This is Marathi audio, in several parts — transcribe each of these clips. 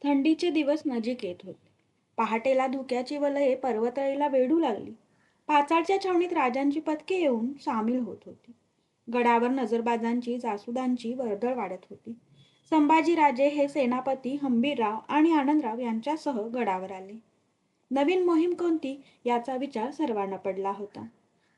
थंडीचे दिवस नजीक येत होते. पहाटेला धुक्याची वलये पर्वतळीला वेढू लागली. पाचाडच्या छावणीत राजांची पथके येऊन सामील होत होती. गडावर नजरबाजांची जासुदांची वर्दळ वाढत होती. संभाजीराजे हे सेनापती हंबीरराव आणि आनंदराव यांच्यासह गडावर आले. नवीन मोहीम कोणती याचा विचार सर्वांना पडला होता.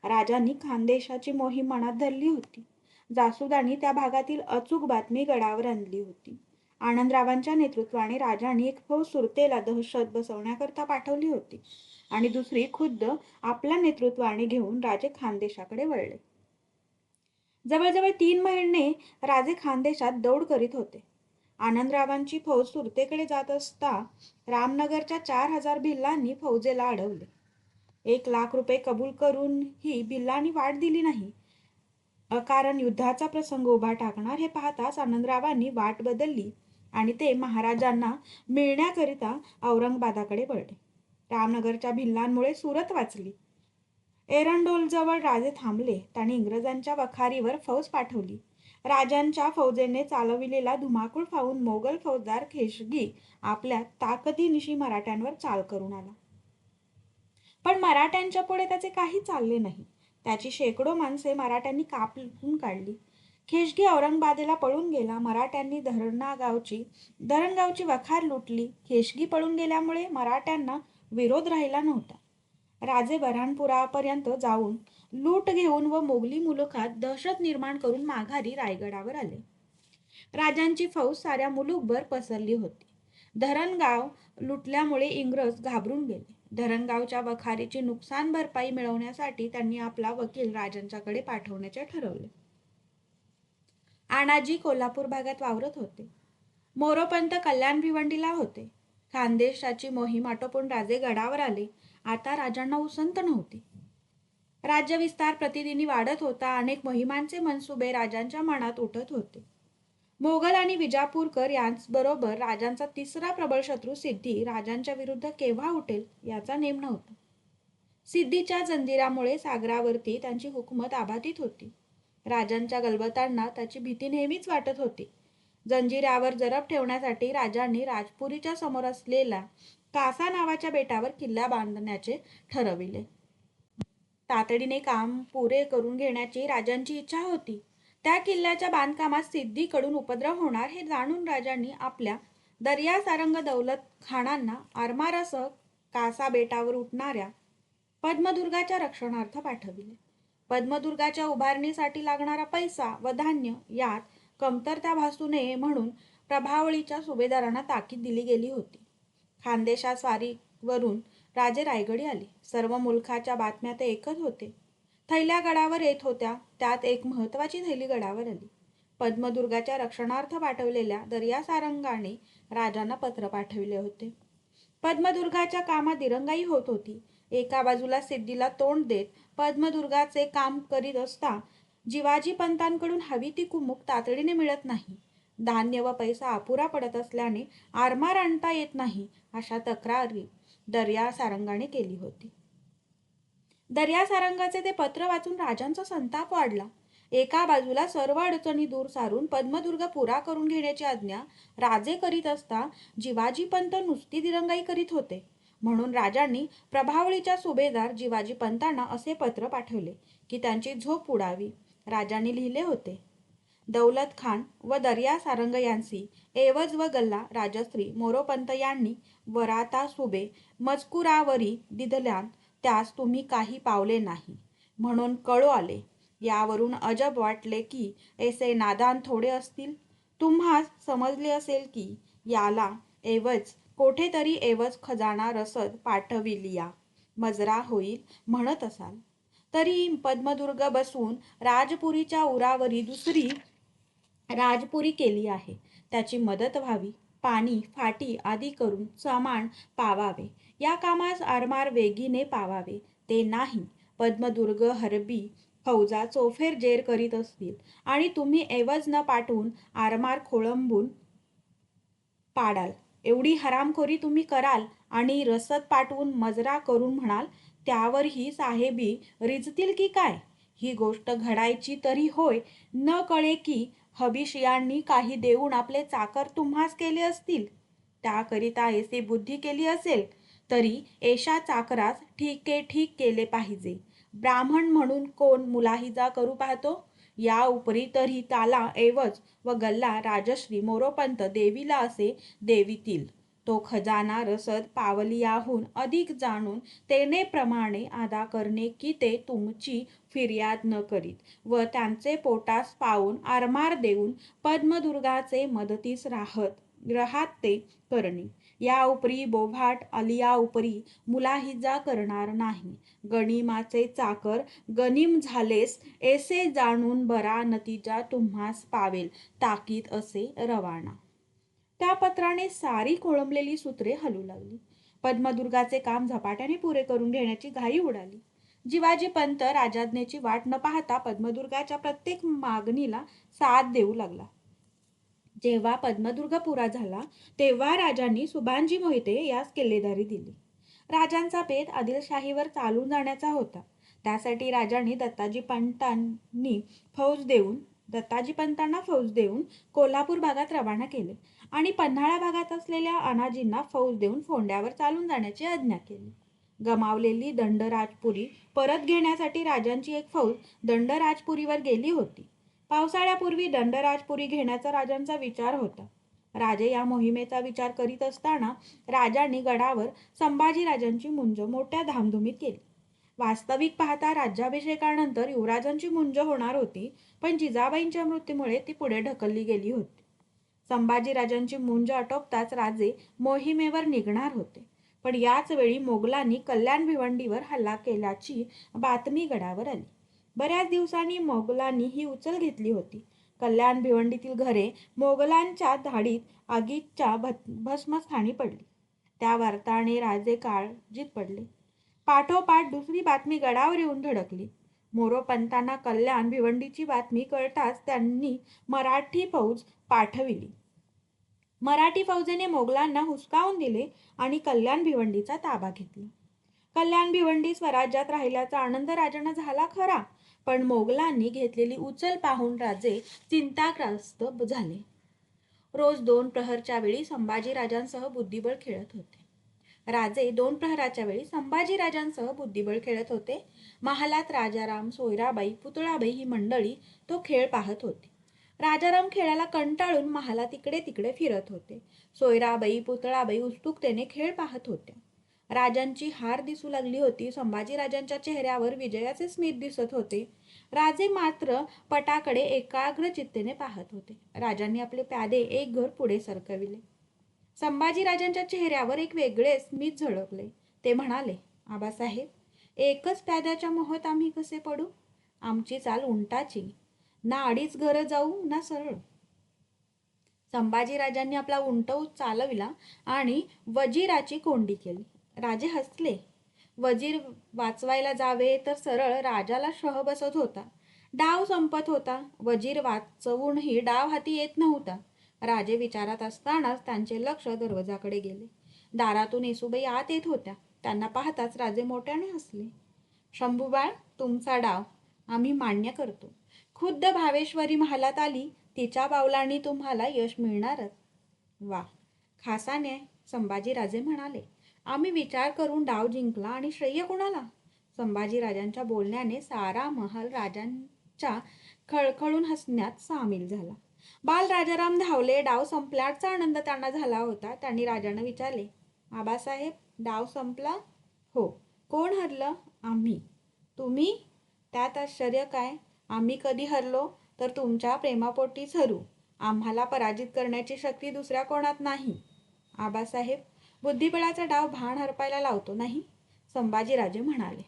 राजांनी खानदेशाची मोहीम मनात धरली होती. जासुदांनी त्या भागातील अचूक बातमी गडावर आणली होती. आनंदरावांच्या नेतृत्वाने राजांनी एक फौज सुरतेला दहशत बसवण्याकरता पाठवली होती आणि दुसरी खुद्द आपल्या नेतृत्वाने घेऊन राजे खानदेशाकडे वळले. जवळजवळ 3 महिने राजे खानदेशात दौड करीत होते. आनंदरावांची फौज सुरतेकडे जात असता रामनगरच्या 4,000 भिल्लांनी फौजेला अडवले. 1,00,000 रुपये कबूल करूनही भिल्लांनी वाट दिली नाही. अकारण युद्धाचा प्रसंग उभा टाकणार हे पाहताच आनंदरावांनी वाट बदलली आणि ते महाराजांना मिळण्याकरिता औरंगाबादाकडे वळले. रामनगरच्या भिल्लांमुळे सुरत वाचली. एरंडोलजवळ राजे थांबले. त्यांनी इंग्रजांच्या वखारीवर फौज पाठवली. राजांच्या फौजेने चालविलेला धुमाकूळ पाहून मोगल फौजदार खेशगी आपल्या ताकदीनिशी मराठ्यांवर चाल करून आला. पण मराठ्यांच्या पुढे त्याचे काही चालले नाही. त्याची शेकडो माणसे मराठ्यांनी कापून काढली. खेशगी औरंगाबादेला पळून गेला. मराठ्यांनी धरणगावची वखार लुटली. खेशगी पळून गेल्यामुळे मराठ्यांना विरोध राहिला नव्हता. राजे बऱ्हाणपुरापर्यंत जाऊन लूट घेऊन व मोगली मुलुखात दहशत निर्माण करून माघारी रायगडावर आले. राजांची फौज साऱ्या मुलुकभर पसरली होती. धरणगाव लुटल्यामुळे इंग्रज घाबरून गेले. धरणगावच्या वखारीची नुकसान भरपाई मिळवण्यासाठी त्यांनी आपला वकील राजांच्याकडे पाठवण्याचे ठरवले. आणाजी कोल्हापूर भागात वावरत होते. मोरोपंत कल्याण भिवंडीला होते. खानदेशाची मोहीम आटोपून राजे गडावर आले. आता राजांना उसंत नव्हती. राज्यविस्तार प्रतिदिनी वाढत होता. अनेक मोहिमांचे मनसुबे राजांच्या मनात उठत होते. मोगल आणि विजापूरकर यांचबरोबर राजांचा तिसरा प्रबळ शत्रू सिद्धी राजांच्या विरुद्ध केव्हा उठेल याचा नेम नव्हता. सिद्धीच्या जंजिरामुळे सागरावरती त्यांची हुकूमत आबाधित होती. राजांच्या गलबतांना त्याची भीती नेहमीच वाटत होती. जंजिऱ्यावर जरब ठेवण्यासाठी राजांनी राजपुरीच्या समोर असलेल्या कासा नावाच्या बेटावर किल्ला बांधण्याचे ठरविले. तातडीने काम पुरे करून घेण्याची राजांची इच्छा होती. त्या किल्ल्याच्या बांधकामात सिद्धीकडून उपद्रव होणार हे जाणून राजांनी आपल्या दर्या सारंग दौलत खानांना आरमारासह कासा बेटावर उठणाऱ्या पद्मदुर्गाच्या रक्षणार्थ पाठविले. पद्मदुर्गाच्या उभारणीसाठी लागणारा पैसा व धान्य यात कमतरता भासू नये म्हणून प्रभावळीच्या सुभेदारांना ताकीद दिली गेली होती. खानदेशा स्वारीवरून राजे रायगडी आले. सर्व मुलखाच्या बातम्या ते ऐकत होते. थैल्या गडावर येत होत्या. त्यात एक महत्वाची थैली गडावर आली. पद्मदुर्गाच्या रक्षणार्थ पाठवलेल्या दर्यासारंगाने राजांना पत्र पाठविले होते. पद्मदुर्गाच्या कामात दिरंगाई होत होती. एका बाजूला सिद्धीला तोंड देत पद्मदुर्गाचे काम करीत असता जिवाजी पंतांकडून हवी ती कुमुक तातडीने मिळत नाही. धान्य व पैसा अपुरा पडत असल्याने आरमार आणता येत नाही अशा तक्रारी दर्यासारंगाने केली होती. दर्यासारंगाचे ते पत्र वाचून राजांचा संताप वाढला. एका बाजूला सर्व अडचणी दूर सारून पद्मदुर्ग पुरा करून घेण्याची आज्ञा राजे करीत असता जिवाजी पंत नुसती दिरंगाई करीत होते. म्हणून राजांनी प्रभावळीच्या सुभेदार जिवाजी पंतांना असे पत्र पाठवले की त्यांची झोप उडावी. राजांनी लिहिले होते, दौलत खान व दर्या सारंग यांसी एवज व गल्ला राजश्री मोरोपंत यांनी वराता सुबे मजकुरावरी दिधल्यान त्यास तुम्ही काही पावले नाही म्हणून कळो आले. यावरून अजब वाटले की ऐसे नादान थोडे असतील. तुम्हास समजले असेल की याला एवज कोठेतरी एवज खजाना रसद पाठविलिया मजरा होईल म्हणत असाल. तरी पद्मदुर्ग बसवून राजपुरीच्या उरावरी दुसरी राजपुरी केली आहे. त्याची मदत व्हावी. पाणी फाटी आदी करून सामान पावावे. या कामास आरमार वेगीने पावावे. ते नाही पद्मदुर्ग हरबी फौजा चोफेर जेर करीत असतील आणि तुम्ही एवज न पाठवून आरमार खोळंबून पाडाल. एवढी हरामखोरी तुम्ही कराल आणि रसद पाठवून मजरा करून म्हणाल त्यावरही साहेबी रिजतील की काय? ही गोष्ट घडायची तरी होय न कळे की हबिशियांनी काही देऊन आपले चाकर तुम्हास केले असतील. त्याकरिता ऐसी बुद्धी केली असेल तरी एषा चाकरास ठीक केले पाहिजे. ब्राह्मण म्हणून कोण मुलाहिजा करू पाहतो? या उपरी तरी त्याला ऐवज व गल्ला राजश्री मोरोपंत देवीला असे देवितील. तो खजाना रसद पावलियाहून अधिक जाणून तेने प्रमाणे अदा करणे की ते तुमची फिर्याद न करीत व त्यांचे पोटास पावून आरमार देऊन पद्मदुर्गाचे मदतीस राहात ते करणे. या उपरी बोभाट आलिया उपरी मुलाहिजा करणार नाही. गनिमाचे चाकर गनिम झालेस ऐसे जाणून बरा नतीजा तुम्हास पावेल ताकीद असे रवाना. त्या पत्राने सारी खोळंबलेली सूत्रे हलू लागली. पद्मदुर्गाचे काम झपाट्याने पुरे करून घेण्याची घाई उडाली. जिवाजी पंत राजाज्ञेची वाट न पाहता पद्मदुर्गाच्या प्रत्येक मागणीला साथ देऊ लागला. जेव्हा पद्मदुर्ग पुरा झाला तेव्हा राजांनी सुभानजी मोहिते यास किल्लेदारी दिली. राजांचा बेत आदिलशाहीवर चालून जाण्याचा होता. त्यासाठी राजांनी दत्ताजी पंतांना फौज देऊन कोल्हापूर भागात रवाना केले आणि पन्हाळा भागात असलेल्या अनाजींना फौज देऊन फोंड्यावर चालून जाण्याची आज्ञा केली. गमावलेली दंडराजपुरी परत घेण्यासाठी राजांची एक फौज दंडराजपुरीवर गेली होती. पावसाळ्यापूर्वी दंडराजपुरी घेण्याचा राजांचा विचार होता. राजे या मोहिमेचा विचार करीत असताना राजांनी गडावर संभाजीराजांची मुंज मोठ्या धामधुमीत केली. वास्तविक पाहता राज्याभिषेकानंतर युवराजांची मुंज होणार होती, पण जिजाबाईंच्या मृत्यूमुळे ती पुढे ढकलली गेली होती. संभाजीराजांची मुंज आटोपताच राजे मोहिमेवर निघणार होते, पण याच वेळी मोगलांनी कल्याण भिवंडीवर हल्ला केल्याची बातमी गडावर आली. बऱ्याच दिवसांनी मोगलांनी ही उचल घेतली होती. कल्याण भिवंडीतील घरे मोगलांच्या धाडीत आगीच्या भस्मस्थानी पडली. त्या वार्ताने राजे काळजीत पडले. पाठोपाठ दुसरी बातमी गडावर येऊन धडकली. मोरोपंतांना कल्याण भिवंडीची बातमी कळताच त्यांनी मराठी फौज पाठविली. मराठी फौजेने मोगलांना हुसकावून दिले आणि कल्याण भिवंडीचा ताबा घेतला. कल्याण भिवंडी स्वराज्यात राहिल्याचा आनंद राजांना झाला खरा, पण मोगलांनी घेतलेली उचल पाहून राजे चिंताग्रस्त झाले. रोज 2 प्रहरच्या वेळी संभाजीराजांसह बुद्धिबळ खेळत होते. राजे 2 प्रहराच्या वेळी संभाजीराजांसह बुद्धिबळ खेळत होते. महालात राजाराम, सोयराबाई, पुतळाबाई ही मंडळी तो खेळ पाहत होती. राजाराम खेळाला कंटाळून महालात इकडे तिकडे फिरत होते. सोयराबाई, पुतळाबाई उत्सुकतेने खेळ पाहत होत्या. राजांची हार दिसू लागली होती. संभाजीराजांच्या चेहऱ्यावर विजयाचे स्मित दिसत होते. राजे मात्र पटाकडे एकाग्र चित्तेने पाहत होते. राजांनी आपले प्यादे एक घर पुढे सरकविले. संभाजीराजांच्या चेहऱ्यावर एक वेगळे स्मित झळकले. ते म्हणाले, आबासाहेब, एकच प्याद्याच्या मोहात आम्ही कसे पडू? आमची चाल उंटाची, ना अडीच घरं जाऊ ना सरळ. संभाजीराजांनी आपला उंट चालविला आणि वजीराची कोंडी केली. राजे हसले. वजीर वाचवायला जावे तर सरळ राजाला शह बसत होता. डाव संपत होता. वजीर वाचवूनही डाव हाती येत नव्हता. राजे विचारात असतानाच त्यांचे लक्ष दरवाजाकडे गेले. दारातून येसूबाई आत येत होत्या. त्यांना पाहताच राजे मोठ्याने हसले. शंभूबाळ, तुमचा डाव आम्ही मान्य करतो. खुद्द भावेश्वरी महालात आली, तिच्या पावलांनी तुम्हाला यश मिळणारच. वा, खासा न्याय, संभाजीराजे म्हणाले. आम्ही विचार करून डाव जिंकला आणि श्रेय कुणाला? संभाजीराजांच्या बोलण्याने सारा महाल राजांच्या खळखळून हसण्यात सामील झाला. बाल राजाराम धावले. डाव संपल्याचा आनंद त्यांना झाला होता. त्यांनी राजांना विचारले, आबासाहेब, डाव संपला? हो. कोण हरलं? आम्ही. तुम्ही? त्यात आश्चर्य काय? आम्ही कधी हरलो तर तुमच्या प्रेमापोटीच हरू. आम्हाला पराजित करण्याची शक्ती दुसऱ्या कोणात नाही. आबासाहेब, बुद्धिबळाचा डाव भाण हरपायला लावतो नाही? संभाजीराजे म्हणाले.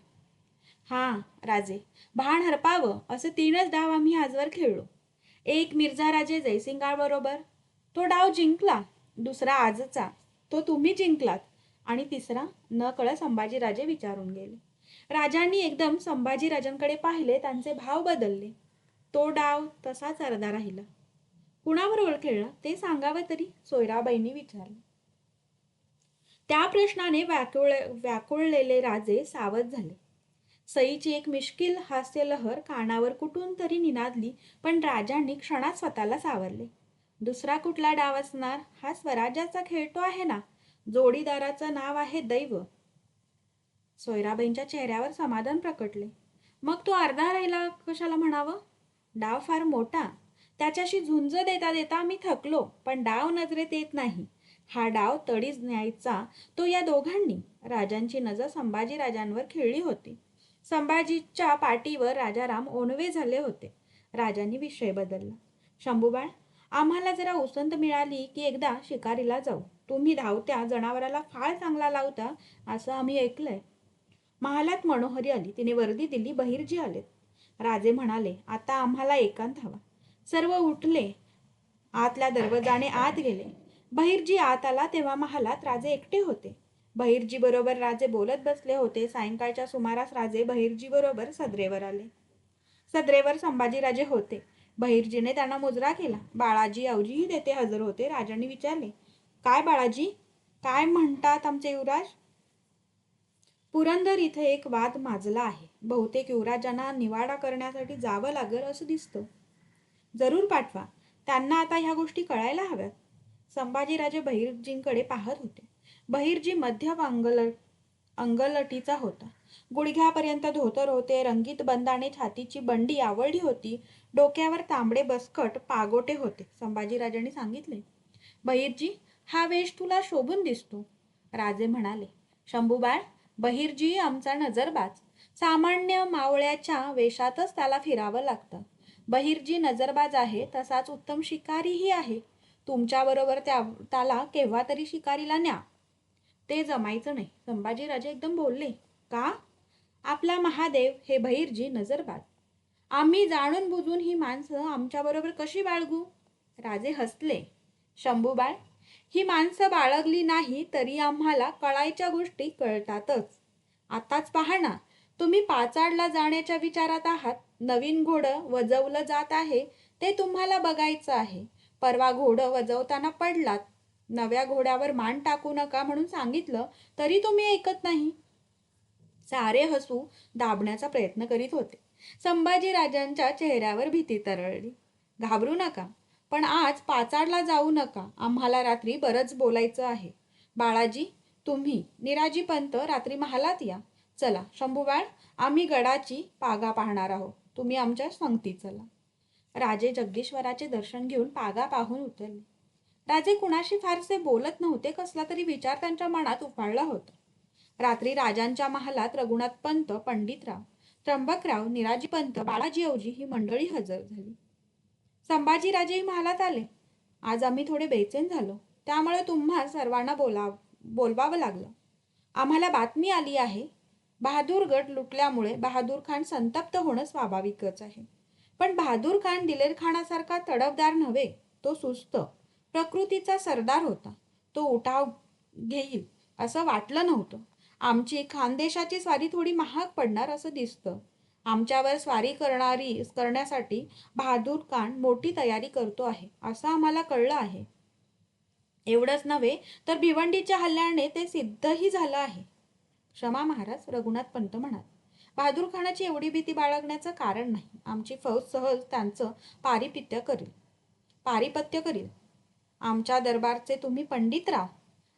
हां राजे, भाण हरपावं असे 3च डाव आम्ही आजवर खेळलो. एक मिर्झाराजे जयसिंगाबरोबर, तो डाव जिंकला. दुसरा आजचा, तो तुम्ही जिंकलात. आणि तिसरा? न कळत संभाजीराजे विचारून गेले. राजांनी एकदम संभाजीराजांकडे पाहिले. त्यांचे भाव बदलले. तो डाव तसाच अर्धा राहिला. कुणाबरोबर खेळला ते सांगावं तरी, सोयराबाईंनी विचारले. त्या प्रश्नाने व्याकुळलेले राजे सावध झाले. सईची एक मिश्किल हास्यलहर कानावर कुठून तरी निनादली, पण राजांनी क्षणात स्वतःला सावरले. दुसरा कुठला डाव असणार? हा स्वराज्याचा खेळ तो आहे ना. जोडीदाराचं नाव आहे दैव. सोयराबाईंच्या चेहऱ्यावर समाधान प्रकटले. मग तो अर्धा राहिला कशाला म्हणावं? डाव फार मोठा. त्याच्याशी झुंज देता देता मी थकलो, पण डाव नजरेत येत नाही. हा डाव तडीच न्यायचा तो या दोघांनी. राजांची नजर संभाजीराजांवर खिळली होती. संभाजीच्या पाठीवर राजाराम ओनवे झाले होते. राजांनी विषय बदलला. शंभूबाळ, आम्हाला जरा उसंत मिळाली की एकदा शिकारीला जाऊ. तुम्ही धावत्या जनावराला फार चांगला लावता असं आम्ही ऐकलंय. महालात मनोहरी आली. तिने वर्दी दिली. बहिर्जी आलेत. राजे म्हणाले, आता आम्हाला एकांत हवा. सर्व उठले. आतल्या दरवाजाने आत गेले. बहिर्जी आत आला तेव्हा महालात राजे एकटे होते. बहिर्जी बरोबर राजे बोलत बसले होते. सायंकाळच्या सुमारास राजे बहिर्जी बरोबर सदरेवर आले. सदरेवर संभाजीराजे होते. बहिर्जीने त्यांना मुजरा केला. बाळाजी अवजीही तेथे हजर होते. राजांनी विचारले, काय बाळाजी, काय म्हणतात आमचे युवराज? पुरंदर इथे एक वाद माजला आहे. बहुतेक युवराजांना निवाडा करण्यासाठी जावं लागेल असं दिसतं. जरूर पाठवा. त्यांना आता ह्या गोष्टी कळायला हव्यात. संभाजीराजे बहिर्जींकडे पाहत होते. बहिर्जी मध्य अंगलटीचा होता. गुडघ्यापर्यंत धोतर होते. रंगीत बंदाने छातीची बंडी आवळली होती. डोक्यावर तांबडे बसकट पागोटे होते. संभाजीराजांनी सांगितले, बहिर्जी, हा वेश तुला शोभून दिसतो. राजे म्हणाले, शंभूबाळ, बहिर्जी आमचा नजरबाज. सामान्य मावळ्याच्या वेशातच त्याला फिरावं लागतं. बहिर्जी नजरबाज आहे, तसाच उत्तम शिकारीही आहे. तुमच्याबरोबर त्याला केव्हा तरी शिकारीला न्या. ते जमायचं नाही. संभाजीराजे एकदम बोलले, का? आपला महादेव हे बहिर्जी नजरबाज. आम्ही जाणून बुजून ही माणसं आमच्याबरोबर कशी बाळगू? राजे हसले. शंभूबाळ, ही माणसं बाळगली नाही तरी आम्हाला कळायच्या गोष्टी कळतातच. आताच पहा ना, तुम्ही पाचाडला जाण्याच्या विचारात आहात. नवीन घोडं वजवलं जात आहे ते तुम्हाला बघायचं आहे. परवा घोडं वजवताना पडलात. नव्या घोड्यावर मान टाकू नका म्हणून सांगितलं तरी तुम्ही ऐकत नाही. सारे हसू दाबण्याचा प्रयत्न करीत होते. संभाजीराजांच्या चेहऱ्यावर भीती तरळली. घाबरू नका, पण आज पाचाडला जाऊ नका. आम्हाला रात्री बरंच बोलायचं आहे. बाळाजी, तुम्ही निराजी पंत रात्री महालात या. चला शंभूबाळ, आम्ही गडाची पागा पाहणार आहोत. तुम्ही आमच्या संगती चला. राजे जगदीश्वराचे दर्शन घेऊन पागा पाहून उतरले. राजे कुणाशी फारसे बोलत नव्हते. कसला तरी विचार त्यांच्या मनात उफाळला होता. रात्री राजांच्या महालात रघुनाथ पंत, पंडितराव, त्र्यंबकराव, निराजी पंत, बाळाजी अवजी ही मंडळी हजर झाली. संभाजीराजेही महालात आले. आज आम्ही थोडे बेचैन झालो, त्यामुळे तुम्हा सर्वांना बोलवावं लागलं. आम्हाला बातमी आली आहे. बहादूर गड लुटल्यामुळे बहादूर खान संतप्त होणं स्वाभाविकच आहे. पण बहादूर खान दिलेर खानासारखा तडफदार नव्हे. तो सुस्त प्रकृतीचा सरदार होता. तो उठाव घेईल असं वाटलं नव्हतं. आमची खानदेशाची स्वारी थोडी महाग पडणार असं दिसतं. आमच्यावर स्वारी करण्यासाठी बहादूर खान मोठी तयारी करतो आहे असं आम्हाला कळलं आहे. एवढंच नव्हे तर भिवंडीच्या हल्ल्याने ते सिद्धही झालं आहे. क्षमा महाराज, रघुनाथ पंत म्हणाले. बहादूर खानाची एवढी भीती बाळगण्याचं कारण नाही. आमची फौज सहज त्यांचं पारिपत्य करील. आमच्या दरबारचे तुम्ही पंडितराव,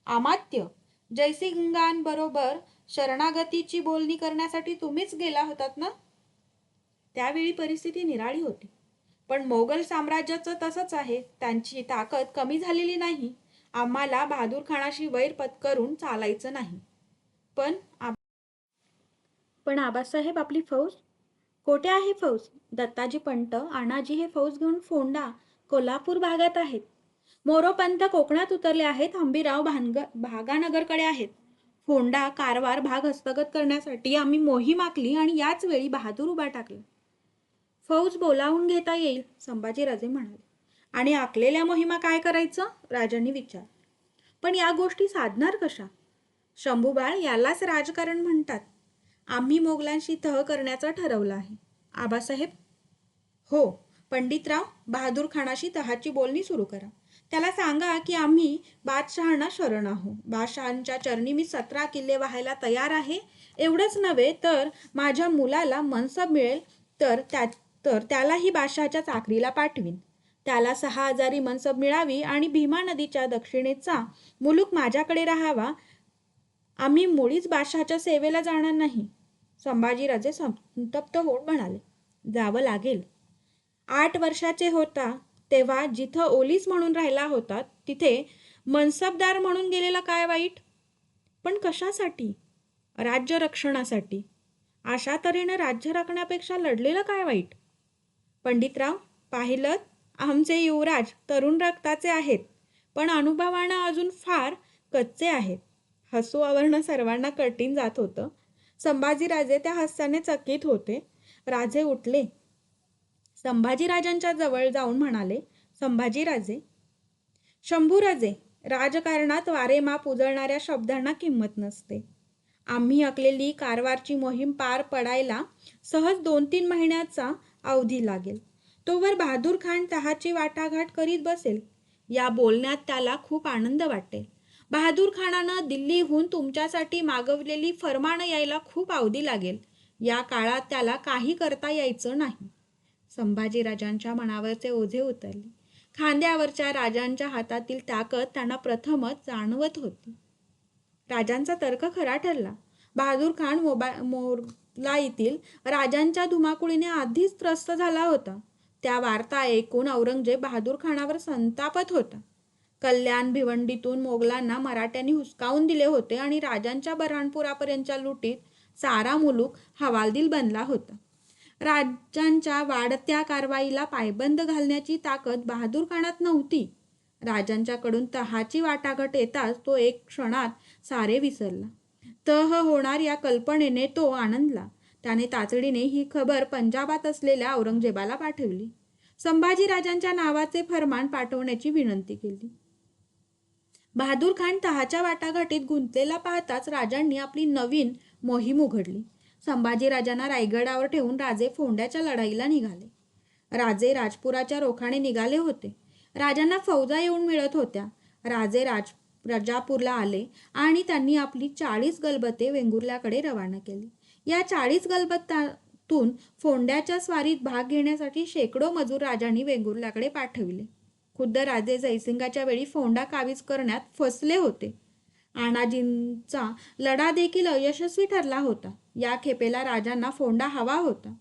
अमात्य जयसिंगांबरोबर शरणागतीची बोलणी करण्यासाठी तुम्हीच गेला होतात ना? त्यावेळी परिस्थिती निराळी होती. पण मोगल साम्राज्याचं तसंच आहे. त्यांची ताकद कमी झालेली नाही. आम्हाला बहादूर खानाशी वैर पत्करून चालायचं नाही. पण आबासाहेब, आपली फौज कोठे आहे? फौज दत्ताजी पंत, आणाजी हे फौज घेऊन फोंडा, कोल्हापूर भागात आहेत. मोरोपंत कोकणात उतरले आहेत. हंबीराव भागानगरकडे आहेत. फोंडा, कारवार भाग हस्तगत करण्यासाठी आम्ही मोहीम आखली आणि याच वेळी बहादूर उभा टाकला. फौज बोलावून घेता येईल, संभाजीराजे म्हणाले. आणि आखलेल्या मोहिमा काय करायचं? राजांनी विचार. पण या गोष्टी साधणार कशा? शंभूबाळ, यालाच राजकारण म्हणतात. आम्ही मोगलांशी तह करण्याचं ठरवलं आहे. आबासाहेब? हो. पंडितराव, बहादूर खानाशी तहाची बोलणी सुरू करा. त्याला सांगा की आम्ही बादशहांना शरण आहो. बादशहांच्या चरणी मी 17 किल्ले व्हायला तयार आहे. एवढंच नव्हे तर माझ्या मुलाला मनसब मिळेल तर त्यालाही बादशहाच्या चाकरीला पाठवीन. त्याला 6,000 मनसब मिळावी आणि भीमा नदीच्या दक्षिणेचा मुलूक माझ्याकडे राहावा. आम्ही मुळीच बादशहाच्या सेवेला जाणार नाही. संभाजीराजे संतप्त होऊन म्हणाले, जावं लागेल. 8 वर्षाचे होता तेव्हा जिथं ओलीस म्हणून राहिला होता तिथे मनसबदार म्हणून गेलेला काय वाईट? पण कशासाठी? राज्य रक्षणासाठी. अशा तऱ्हेनं राज्य राखण्यापेक्षा लढलेलं काय वाईट? पंडितराव, पाहिलं, आमचे युवराज तरुण रक्ताचे आहेत, पण अनुभवानं अजून फार कच्चे आहेत. हसू आवरणं सर्वांना कठीण जात होतं. संभाजीराजे त्या हास्याने चकित होते. राजे उठले. संभाजीराजांच्या जवळ जाऊन म्हणाले, संभाजीराजे, शंभूराजे, राजकारणात वारेमाप उजळणाऱ्या शब्दांना किंमत नसते. आम्ही आखलेली कारवारची मोहीम पार पडायला सहज 2-3 महिन्याचा अवधी लागेल. तोवर बहादूर खान तहाची वाटाघाट करीत बसेल. या बोलण्यात त्याला खूप आनंद वाटेल. बहादूर खानानं दिल्लीहून तुमच्यासाठी मागवलेली फरमानं यायला खूप अवधी लागेल. या काळात त्याला काही करता यायचं नाही. संभाजीराजांच्या मनावरचे ओझे उतरले. खांद्यावरच्या राजांच्या हातातील ताकद त्यांना प्रथमच जाणवत होती. राजांचा तर्क खरा ठरला. बहादूर खान मोगलाईतील राजांच्या धुमाकुळीने आधीच त्रस्त झाला होता. त्या वार्ता ऐकून औरंगजेब बहादूर खानावर संतापत होता. कल्याण भिवंडीतून मोगलांना मराठ्यांनी हुसकावून दिले होते आणि राजांच्या बऱ्हाणपुरापर्यंतच्या लुटीत सारा मुलूक हवालदिल बनला होता. राजांच्या वाढत्या कारवाईला पायबंद घालण्याची ताकद बहादूर खानात नव्हती. राजांच्याकडून तहाची वाटाघाट येताच तो एक क्षणात सारे विसरला. तह होणार या कल्पनेने तो आनंदला. त्याने तातडीने ही खबर पंजाबात असलेल्या औरंगजेबाला पाठवली. संभाजीराजांच्या नावाचे फरमान पाठवण्याची विनंती केली. बहादूर खान तहाच्या वाटाघाटीत गुंतलेला पाहताच राजांनी आपली नवीन मोहीम उघडली. संभाजीराजांना रायगडावर ठेवून राजे फोंड्याच्या लढाईला निघाले. राजे राजपुराच्या रोखाने निघाले होते. राजांना फौजा येऊन मिळत होत्या. राजे राजापूरला आले आणि त्यांनी आपली 40 गलबते वेंगुर्ल्याकडे रवाना केली. या 40 गलबतातून फोंड्याच्या स्वारीत भाग घेण्यासाठी शेकडो मजूर राजांनी वेंगुर्ल्याकडे पाठविले. खुद्द राजे जयसिंगाच्या वेळी फोंडा काबीज करण्यात फसले होते. आनाजींचा लढा देखील अयशस्वी ठरला होता. या खेपेला राजांना फोंडा हवा होता.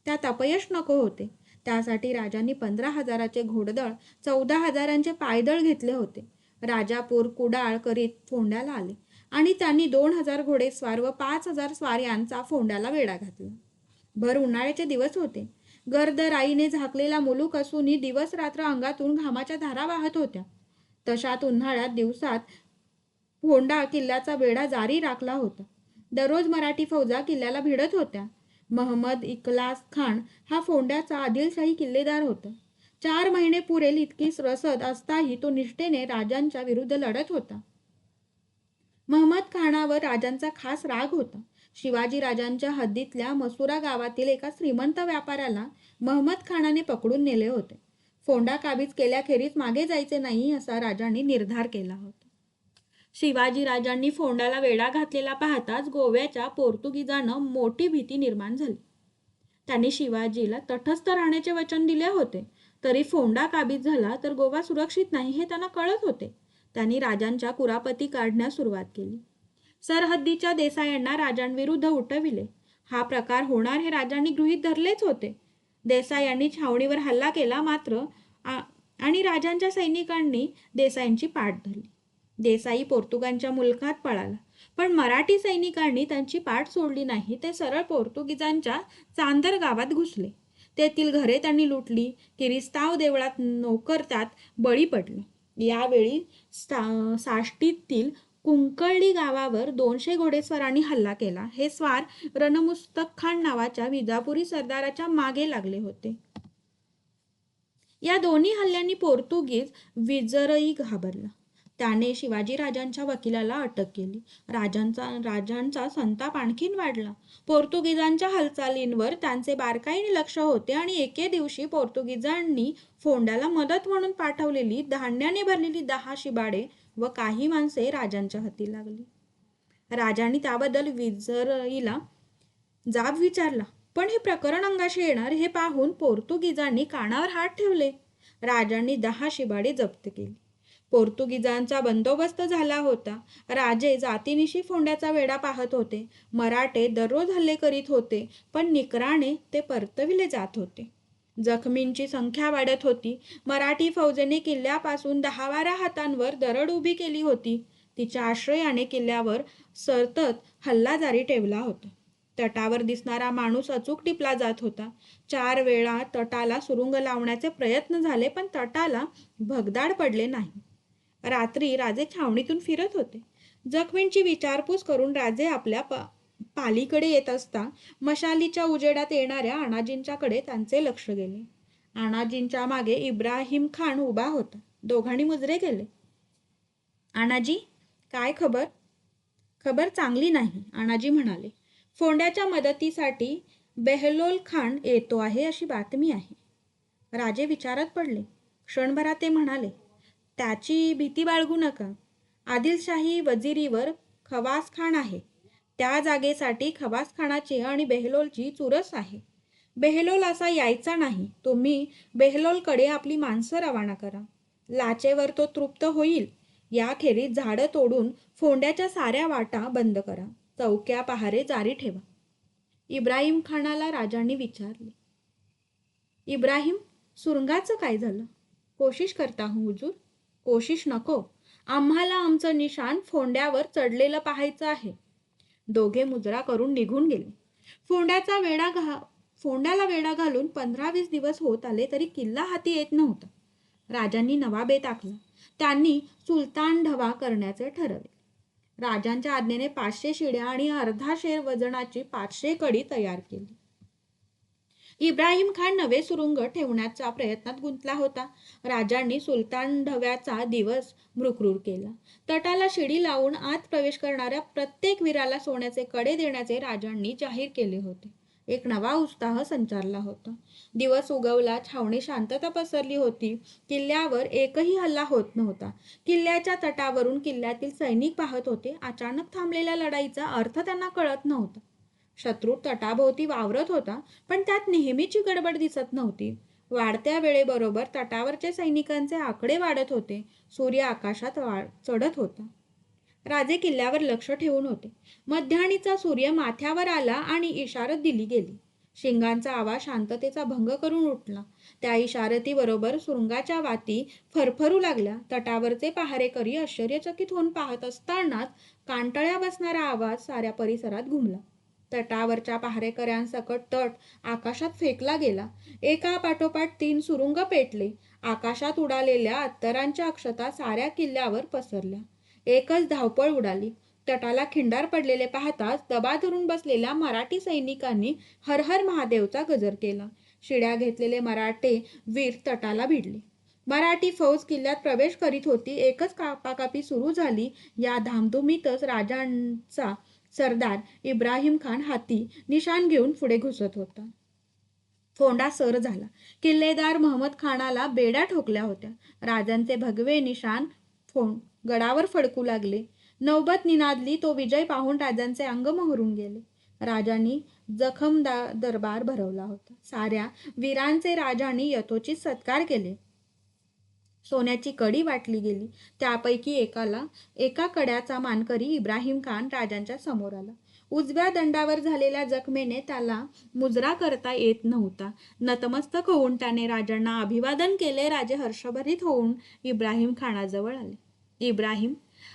त्यात अपयश नको होते. त्यासाठी राजांनी 15,000चे घोडदळ, 14,000चे पायदळ घेतले होते. राजापूर कुडाळ करीत फोंड्याला आले आणि त्यांनी 2,000 घोडेस्वार व 5,000 स्वाऱ्यांचा फोंड्याला वेढा घातला. भर उन्हाळ्याचे दिवस होते. गर्द राईने झाकलेला मुलूक असूनही दिवस रात्र अंगातून घामाच्या धारा वाहत होत्या. तशात उन्हाळ्यात दिवसात फोंडा किल्ल्याचा वेढा जारी राखला होता. दररोज मराठी फौजा किल्ल्याला भिडत होत्या. महमद इखलास खान हा फोंड्याचा आदिलशाही किल्लेदार होता. 4 महिने पुरेल इतकी रसद असताही तो निष्ठेने राजांच्या विरुद्ध लढत होता. महमद खानावर राजांचा खास राग होता. शिवाजी राजांच्या हद्दीतल्या मसुरा गावातील एका श्रीमंत व्यापाऱ्याला महमद खानाने पकडून नेले होते. फोंडा काबीज केल्याखेरीज मागे जायचे नाही असा राजांनी निर्धार केला होता. शिवाजी राजांनी फोंड्याला वेढा घातलेला पाहताच गोव्याच्या पोर्तुगीजांना मोठी भीती निर्माण झाली. त्यांनी शिवाजीला तटस्थ राहण्याचे वचन दिले होते. तरी फोंडा काबीज झाला तर गोवा सुरक्षित नाही हे त्यांना कळत होते. त्यांनी राजांच्या कुरापती काढण्यास सुरुवात केली. सरहद्दीच्या देसायांना राजांविरुद्ध उठविले. हा प्रकार होणार हे राजांनी गृहीत धरलेच होते. देसायांनी छावणीवर हल्ला केला मात्र आणि राजांच्या सैनिकांनी देसाईंची पाठ धरली. देसाई पोर्तुगांच्या मुलखात पळाला, पण मराठी सैनिकांनी त्यांची पाठ सोडली नाही. ते सरळ पोर्तुगीजांच्या चांदर गावात घुसले. तेथील घरे त्यांनी लुटली. किरिस्ताव देवळात नोकर त्यात बळी पडले. यावेळी साष्टीतील कुंकळली गावावर 200 घोडेस्वारांनी हल्ला केला. हे स्वार रणमुस्तक खान नावाच्या विजापुरी सरदाराच्या मागे लागले होते. या दोन्ही हल्ल्यांनी पोर्तुगीज विजरई घाबरला. त्याने शिवाजी राजांच्या वकिलाला अटक केली. राजांचा संताप आणखीन वाढला. पोर्तुगीजांच्या हालचालींवर त्यांचे बारकाईने लक्ष होते आणि एके दिवशी पोर्तुगीजांनी फोंड्याला मदत म्हणून पाठवलेली धान्याने भरलेली 10 शिबाडे व काही माणसे राजांच्या हाती लागली. राजांनी त्याबद्दल विजरईला जाब विचारला, पण हे प्रकरण अंगाशी येणार हे पाहून पोर्तुगीजांनी कानावर हात ठेवले. राजांनी 10 शिबाडी जप्त केली. पोर्तुगीजांचा बंदोबस्त झाला होता. राजे जातीनिशी फोंड्याचा वेढा पाहत होते. मराठे दररोज हल्ले करीत होते, पण निकराने ते परतविले जात होते. जखमींची संख्या वाढत होती. मराठी फौजेने किल्ल्यापासून 10-12 हातांवर दरड उभी केली होती. तिच्या आश्रयाने किल्ल्यावर सतत हल्ला जारी ठेवला होता. तटावर दिसणारा माणूस अचूक टिपला जात होता. 4 वेळा तटाला सुरुंग लावण्याचे प्रयत्न झाले, पण तटाला भगदाड पडले नाही. रात्री राजे छावणीतून फिरत होते. जखमींची विचारपूस करून राजे आपल्या पालीकडे येत असता मशालीच्या उजेडात येणाऱ्या अनाजींच्याकडे त्यांचे लक्ष गेले. अनाजींच्या मागे इब्राहिम खान उभा होता. दोघांनी मुजरे केले. अनाजी, काय खबर? खबर चांगली नाही, अनाजी म्हणाले. फोंड्याच्या मदतीसाठी बेहलोल खान येतो आहे अशी बातमी आहे. राजे विचारात पडले. क्षणभरात ते म्हणाले, त्याची भीती बाळगू नका. आदिलशाही वजिरीवर खवास खान आहे. त्या जागेसाठी खवास खानाची आणि बेहलोलची चुरस आहे. बेहलोल असा यायचा नाही. तुम्ही बेहलोलकडे आपली माणसं रवाना करा. लाचेवर तो तृप्त होईल. याखेरीज झाडं तोडून फोंड्याच्या साऱ्या वाटा बंद करा. चौक्या पहारे जारी ठेवा. इब्राहिम खानाला राजांनी विचारले. इब्राहिम, सुरुंगाचं काय झालं? कोशिश करता हूं हुजूर. कोशिश नको. आम्हाला आमचं निशाण फोंड्यावर चढलेलं पाहायचं आहे. दोघे मुजरा करून निघून गेले. फोंड्याला वेढा घालून 15-20 दिवस होत आले तरी किल्ला हाती येत नव्हता. राजांनी नवा बेत आखला. त्यांनी सुलतान ढवा करण्याचे ठरवले. राजांच्या आज्ञेने 500 शिड्या आणि अर्धा शेर वजनाची 500 कडी तयार केली. इब्राहिम खान नवे सुरुंग ठेवण्याच्या प्रयत्नात गुंतला होता. राजांनी सुलतान ढव्याचा दिवस मृक्रूर केला. तटाला शिडी लावून आत प्रवेश करणाऱ्या प्रत्येक वीराला सोन्याचे कडे देण्याचे राजांनी जाहीर केले होते. एक नवा उत्साह संचारला होता. दिवस उगवला. छावणी शांतता पसरली होती. किल्ल्यावर एकही हल्ला होत नव्हता. किल्ल्याच्या तटावरून किल्ल्यातील सैनिक पाहत होते. अचानक थांबलेल्या लढाईचा अर्थ त्यांना कळत नव्हता. शत्रू तटाभोवती वावरत होता, पण त्यात नेहमीची गडबड दिसत नव्हती. वाढत्या वेळेबरोबर तटावरचे सैनिकांचे आकडे वाढत होते. सूर्य आकाशात चढत होता. राजे किल्ल्यावर लक्ष ठेवून होते. मध्याणीचा सूर्य माथ्यावर आला आणि इशारत दिली गेली. शिंगांचा आवाज शांततेचा भंग करून उठला. त्या इशारतीबरोबर सुरुंगाच्या वाती फरफरू लागल्या. तटावरचे पहारेकरी आश्चर्यचकित होऊन पाहत असतानाच कांटळ्या बसणारा आवाज साऱ्या परिसरात घुमला. तटावरच्या पहारेकऱ्यांसकट तट आकाशात फेकला गेला. एका पाठोपाठ 3 सुरुंग पेटले. आकाशात उडालेल्या अत्तरांच्या अक्षता साऱ्या किल्ल्यावर पसरल्या. एकच धावपळ उडाली. तटाला खिंडार पडलेले पाहताच दबा धरून बसलेल्या मराठी सैनिकांनी हर हर महादेवचा गजर केला. शिड्या घेतलेले मराठे वीर तटाला भिडले. मराठी फौज किल्ल्यात प्रवेश करीत होती. एकच कापाकापी सुरू झाली. या धामधुमीतच राजांचा सरदार इब्राहिम खान हाती निशाण घेऊन पुढे घुसत होता. फोंडा सर झाला. किल्लेदार महमद खानाला बेड्या ठोकल्या होत्या. राजांचे भगवे निशाण गडावर फडकू लागले. नौबत निनादली. तो विजय पाहून राजांचे अंग मोहरून गेले. राजांनी जखम दरबार भरवला होता. साऱ्या वीरांचे राजांनी यथोचित सत्कार केले. सोन्याची कडी वाटली गेली. त्यापैकी एका कड्याचा मानकरी इब्राहिम खान राजांच्या समोर आला. उजव्या दंडावर झालेल्या जखमेने त्याला मुजरा करता येत नव्हता. नतमस्तक होऊन त्याने राजांना अभिवादन केले. राजे हर्षभरित होऊन इब्राहिम खानाजवळ आले. इब्राहिम,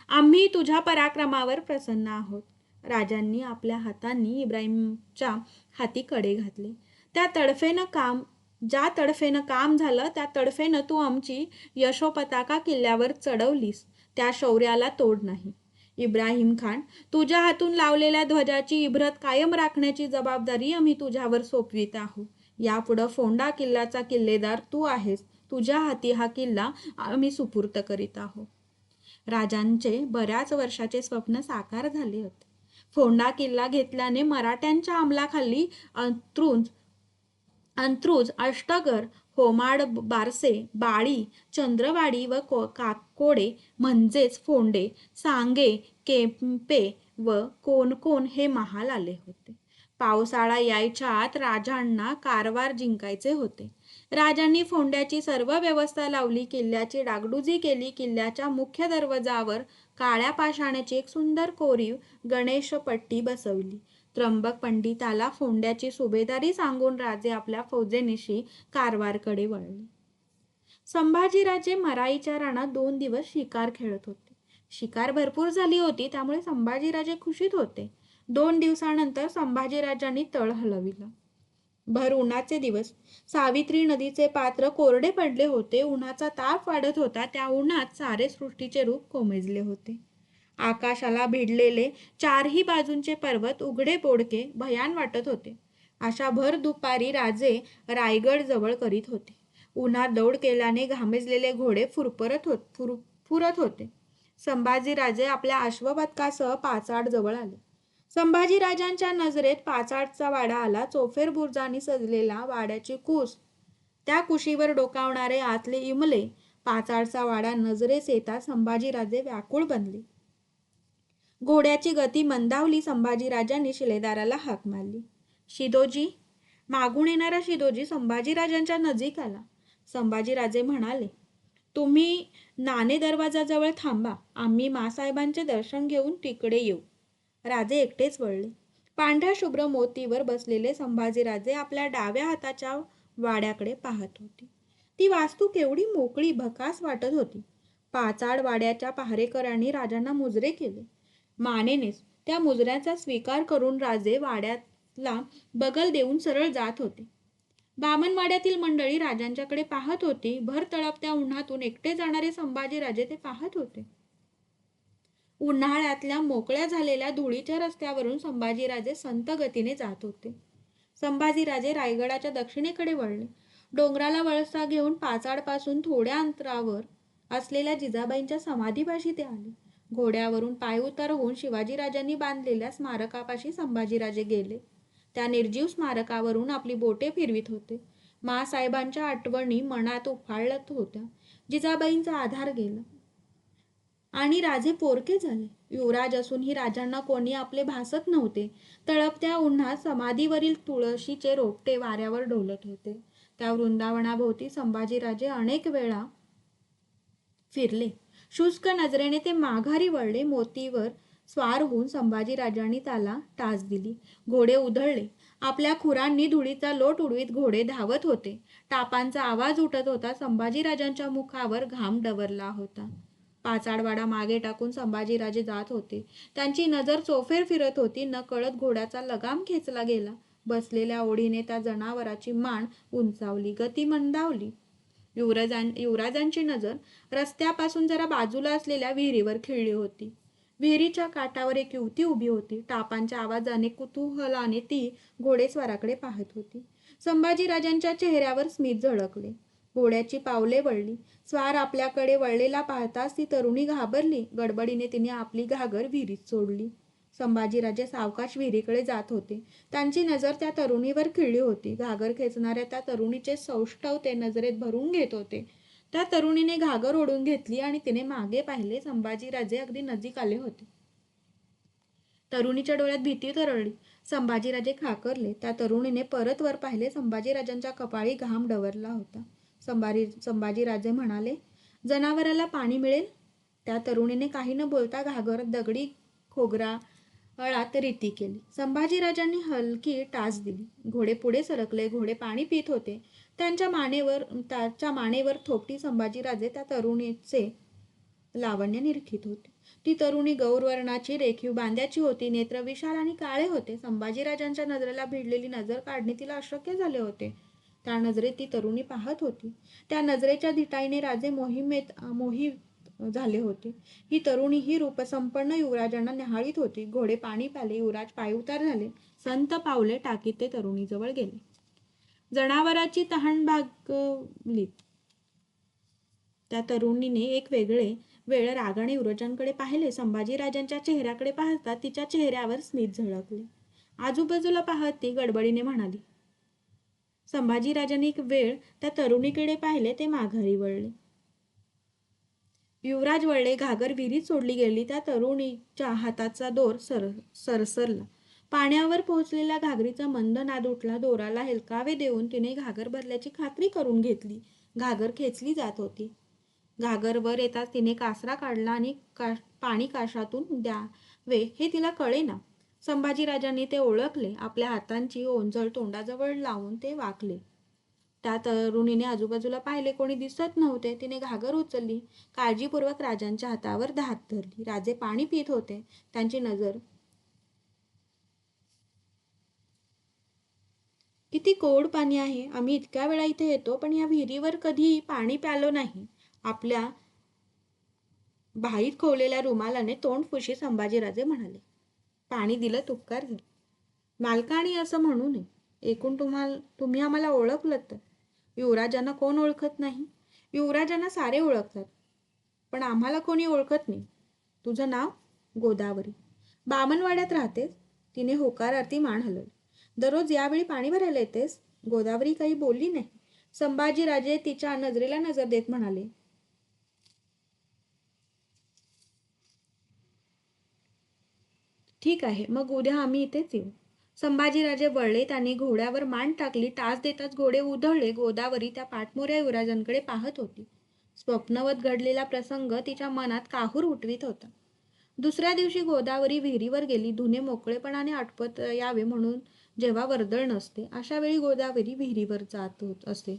आम्ही तुझ्या पराक्रमावर प्रसन्न आहोत. राजांनी आपल्या हातांनी इब्राहिमच्या हाती कडे घातले. ज्या तडफेनं काम झालं त्या तडफेनं तू आमची यशोपताका किल्ल्यावर चढवलीस. त्या शौर्याला तोड नाही. इब्राहिम खान, तुझ्या हातून लावलेल्या ध्वजाची इब्रत कायम राखण्याची जबाबदारी आम्ही तुझ्यावर सोपवित आहोत. यापुढं फोंडा किल्ल्याचा किल्लेदार तू आहेस. तुझ्या हाती हा किल्ला आम्ही सुपूर्त करीत आहोत. राजांचे बऱ्याच वर्षाचे स्वप्न साकार झाले होते. फोंडा किल्ला घेतल्याने मराठ्यांच्या अंमलाखाली अंत्रुज, अष्टगर, होमाड, बारसे, बाळी, चंद्रवाडी व काकोडे म्हणजेच फोंडे, सांगे, केंपे व कोणकोण हे महाल आले होते. पावसाळा यायच्या आत राजांना कारवार जिंकायचे होते. राजांनी फोंड्याची सर्व व्यवस्था लावली, किल्ल्याची डागडुजी केली. किल्ल्याच्या मुख्य दरवाजावर काळ्या पाषाणाची एक सुंदर कोरीव गणेशपट्टी बसवली. त्र्यंबक पंडिताला फोंड्याची सुभेदारी सांगून राजे आपल्या फौजेनिशी कारवारकडे वळले. संभाजीराजे मराईच्या रानात 2 दिवस शिकार खेळत होते. शिकार भरपूर झाली होती, त्यामुळे संभाजीराजे खुशीत होते. 2 दिवसानंतर संभाजीराजांनी तळ हलविला. भर उन्हाचे दिवस. सावित्री नदीचे पात्र कोरडे पडले होते. उन्हाचा ताप वाढत होता. त्या उन्हात सारे सृष्टीचे रूप कोमेजले होते. आकाशाला भिडलेले 4ही बाजूंचे पर्वत उघडे बोडके भयान वाटत होते. अशा भर दुपारी राजे रायगड जवळ करीत होते. उन्हात दौड केल्याने घामेजलेले घोडे फुरत होते. संभाजीराजे आपल्या अश्वपथकासह पाचाड जवळ आले. संभाजीराजांच्या नजरेत पाचाडचा वाडा आला. चोफेर बुरुजांनी सजलेला वाड्याची कुस, त्या कुशीवर डोकावणारे आतले इमले, पाचाडचा वाडा नजरेस येता संभाजीराजे व्याकुळ बनले. घोड्याची गती मंदावली. संभाजीराजांनी शिलेदाराला हाक मारली. शिदोजी. मागून येणारा शिदोजी संभाजीराजांच्या नजीक आला. संभाजीराजे म्हणाले, तुम्ही नाणे दरवाजाजवळ थांबा. आम्ही मासाहेबांचे दर्शन घेऊन तिकडे येऊ. राजे एकटेच वळले. पांढऱ्या शुभ्र मोतीवर बसलेले संभाजीराजे आपल्या डाव्या हाताच्या वाड्याकडे पाहत होते. ती वास्तू केवढी मोकळी भकास वाटत होती. पाचाड वाड्याच्या पहारेकऱ्यांनी राजांना मुजरे केले. मानेनेच त्या मुजऱ्याचा स्वीकार करून राजे वाड्याला बगल देऊन सरळ जात होते. बामणवाड्यातील मंडळी राजांच्याकडे पाहत होती. भर तळपत्या उन्हातून एकटे जाणारे संभाजीराजे ते पाहत होते. उन्हाळ्यातल्या मोकळ्या झालेल्या धुळीच्या रस्त्यावरून संभाजीराजे संत गतीने जात होते. संभाजीराजे रायगडाच्या दक्षिणेकडे वळले. डोंगराला वळसा घेऊन पाचाडपासून थोड्या अंतरावर असलेल्या जिजाबाईंच्या समाधीपाशी ते आले. घोड्यावरून पाय उतार होऊन शिवाजीराजांनी बांधलेल्या स्मारकापाशी संभाजीराजे गेले. त्या निर्जीव स्मारकावरून आपली बोटे फिरवित होते. मासाहेबांच्या आठवणी मनात उफाळत होत्या. जिजाबाईंचा आधार गेला आणि राजे पोरके झाले. युवराज असूनही राजांना कोणी आपले भासत नव्हते. तळपत्या उन्हात समाधीवरील तुळशीचे रोपटे वाऱ्यावर डोलत होते. त्या वृंदावनाभोवती संभाजीराजे अनेक वेळा फिरले. शुष्क नजरेने ते माघारी वळले. मोतीवर स्वार होऊन संभाजीराजांनी त्याला टाच दिली. घोडे उधळले. आपल्या खुरांनी धुळीचा लोट उडवीत घोडे धावत होते. टापांचा आवाज उठत होता. संभाजीराजांच्या मुखावर घाम डवरला होता. पाचाडवाडा मागे टाकून संभाजीराजे जात होते. त्यांची नजर चोफेर फिरत होती. नकळत घोड्याचा लगाम खेचला गेला. बसलेल्या ओढीने त्या जनावराची मान उंचावली. गती मंदावली. युवराजांची नजर रस्त्यापासून जरा बाजूला असलेल्या विहिरीवर खिळली होती. विहिरीच्या काठावर एक युवती उभी होती. टापांच्या आवाजाने कुतूहलाने ती घोडेस्वाराकडे पाहत होती. संभाजीराजांच्या चेहऱ्यावर स्मित झळकले. घोड्याची पावले वळली. स्वार आपल्याकडे वळलेला पाहताच ती तरुणी घाबरली. गडबडीने तिने आपली घागर विहिरीत सोडली. संभाजीराजे सावकाश विहिरीकडे जात होते. त्यांची नजर त्या तरुणीवर खिळली होती. घागर खेचणाऱ्या त्या तरुणीचे सौष्ठव ते नजरेत भरून घेत होते. त्या तरुणीने घागर ओढून घेतली आणि तिने मागे पाहिले. संभाजीराजे अगदी नजीक आले होते. तरुणीच्या डोळ्यात भीती तरळली. संभाजीराजे खाकरले. त्या तरुणीने परत वर पाहिले. संभाजीराजांच्या कपाळी घाम डवरला होता. संभाजीराजे म्हणाले, जनावराला पाणी मिळेल? त्या तरुणीने काही न बोलता घागर दगडी खोगराळात रीती केली. संभाजीराजांनी हलकी टाच दिली. घोडे पुढे सरकले. घोडे पाणी पित होते. त्याच्या मानेवर थोपटी संभाजीराजे त्या तरुणीचे लावण्य निरखित होते. ती तरुणी गौरवर्णाची, रेखीव बांध्याची होती. नेत्र विशाल आणि काळे होते. संभाजीराजांच्या नजरेला भिडलेली नजर काढणे तिला अशक्य झाले होते. त्या नजरेत ती तरुणी पाहत होती. त्या नजरेच्या धिटाईने राजे मोहित झाले होते. ही तरुणी ही रूपसंपन्न युवराजांना न्याहाळीत होती. घोडे पाणी प्याले. युवराज पायउतार झाले. संत पावले टाकीत ते तरुणीजवळ गेले. जनावराची तहान भागवली. त्या तरुणीने एक वेळ रागाने युवराजांकडे पाहिले. संभाजीराजांच्या चेहऱ्याकडे पाहता तिच्या चेहऱ्यावर स्मित झळकले. आजूबाजूला पाहत ती गडबडीने म्हणाली. संभाजीराजांनी एक वेळ त्या तरुणीकडे पाहिले. ते माघारी वळले. युवराज वळले. घागर विहिरीत सोडली गेली. त्या तरुणीच्या हाताचा दोर सरसरला. पाण्यावर पोहोचलेल्या घागरीचा मंद नाद उठला. दोराला हेलकावे देऊन तिने घागर भरल्याची खात्री करून घेतली. घागर खेचली जात होती. घागर वर येताच तिने कासरा काढला आणि पाणी काशातून द्यावे हे तिला कळेना. संभाजीराजांनी ते ओळखले. आपल्या हातांची ओंजळ तोंडाजवळ लावून ते वाकले. त्या तरुणीने आजूबाजूला पाहिले. कोणी दिसत नव्हते. तिने घागर उचलली. काळजीपूर्वक राजांच्या हातावर हात धरली. राजे पाणी पित होते. त्यांची नजर किती कोड पाणी आहे. आम्ही इतक्या वेळा इथे येतो पण या विहिरीवर कधी पाणी प्यालो नाही. आपल्या भाईत खोवलेल्या रुमालाने तोंड पुशी संभाजीराजे म्हणाले. पाणी दिलं उपकार झाले. मालकाणी असं म्हणू नये. एकूण तुम्ही आम्हाला ओळखलं तर. युवराजांना कोण ओळखत नाही. युवराजांना सारे ओळखतात पण आम्हाला कोणी ओळखत नाही. तुझं नाव? गोदावरी. बामणवाड्यात राहतेस? तिने होकारार्थी मान हलवली. दररोज यावेळी पाणी भरायला येतेस? गोदावरी काही बोलली नाही. संभाजीराजे तिच्या नजरेला नजर देत म्हणाले. ठीक आहे, मग उद्या आम्ही इथेच येऊ. संभाजीराजे वळले. त्यांनी घोड्यावर मान टाकली. टाच देताच घोडे उधळले. गोदावरी त्या पाठमोऱ्या युवराजांकडे पाहत होती. स्वप्नवत घडलेला प्रसंग तिच्या मनात काहूर उठवीत होता. दुसऱ्या दिवशी गोदावरी विहिरीवर गेली. धुणे मोकळेपणाने आटपत यावे म्हणून जेव्हा वर्दळ नसते अशा वेळी गोदावरी विहिरीवर जात असे.